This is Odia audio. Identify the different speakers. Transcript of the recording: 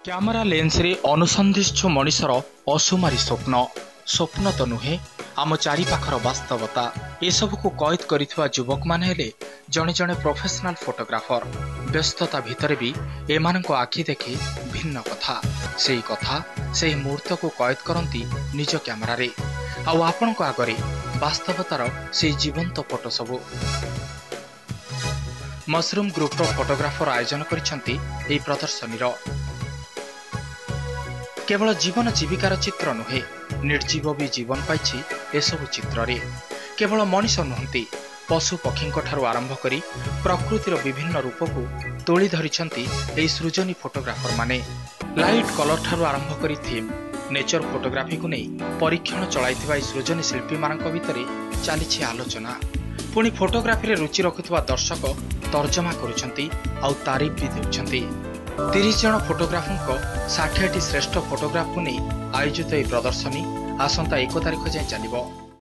Speaker 1: କ୍ୟାମେରା ଲେନ୍ସରେ ଅନୁସନ୍ଧିତ୍ସୁ ମଣିଷର ଅସୁମାରୀ ସ୍ୱପ୍ନ ତ ନୁହେଁ, ଆମ ଚାରିପାଖର ବାସ୍ତବତା। ଏସବୁକୁ କଏଦ କରିଥିବା ଯୁବକମାନେ ହେଲେ ଜଣେ ଜଣେ ପ୍ରଫେସନାଲ ଫଟୋଗ୍ରାଫର। ବ୍ୟସ୍ତତା ଭିତରେ ବି ଏମାନଙ୍କ ଆଖି ଦେଖେ ଭିନ୍ନ କଥା। ସେହି ମୁହୂର୍ତ୍ତକୁ କଏଦ କରନ୍ତି ନିଜ କ୍ୟାମେରାରେ। ଆଉ ଆପଣଙ୍କ ଆଗରେ ବାସ୍ତବତାର ସେହି ଜୀବନ୍ତ ଫଟୋ ସବୁ। ମଶରୁମ ଗ୍ରୁପର ଫଟୋଗ୍ରାଫର ଆୟୋଜନ କରିଛନ୍ତି ଏହି ପ୍ରଦର୍ଶନୀର। କେବଳ ଜୀବନ ଜୀବିକାର ଚିତ୍ର ନୁହେଁ, ନିର୍ଜୀବ ବି ଜୀବନ ପାଇଛି ଏସବୁ ଚିତ୍ରରେ। କେବଳ ମଣିଷ ନୁହନ୍ତି, ପଶୁ ପକ୍ଷୀଙ୍କଠାରୁ ଆରମ୍ଭ କରି ପ୍ରକୃତିର ବିଭିନ୍ନ ରୂପକୁ ତୋଳି ଧରିଛନ୍ତି ଏହି ସୃଜନୀ ଫଟୋଗ୍ରାଫରମାନେ। ଲାଇଟ୍ କଲର ଠାରୁ ଆରମ୍ଭ କରି ଥିମ୍, ନେଚର ଫଟୋଗ୍ରାଫିକୁ ନେଇ ପରୀକ୍ଷଣ ଚଳାଇଥିବା ଏହି ସୃଜନୀ ଶିଳ୍ପୀମାନଙ୍କ ଭିତରେ ଚାଲିଛି ଆଲୋଚନା। ପୁଣି ଫଟୋଗ୍ରାଫିରେ ରୁଚି ରଖୁଥିବା ଦର୍ଶକ ତର୍ଜମା କରୁଛନ୍ତି ଆଉ ତାରିଫ ବି ଦେଉଛନ୍ତି। 30 ଜଣ ଫଟୋଗ୍ରାଫରଙ୍କ 60ଟି ଶ୍ରେଷ୍ଠ ଫଟୋଗ୍ରାଫକୁ ନେଇ ଆୟୋଜିତ ଏହି ପ୍ରଦର୍ଶନୀ ଆସନ୍ତା 1 ତାରିଖ ଯାଏଁ ଚାଲିବ।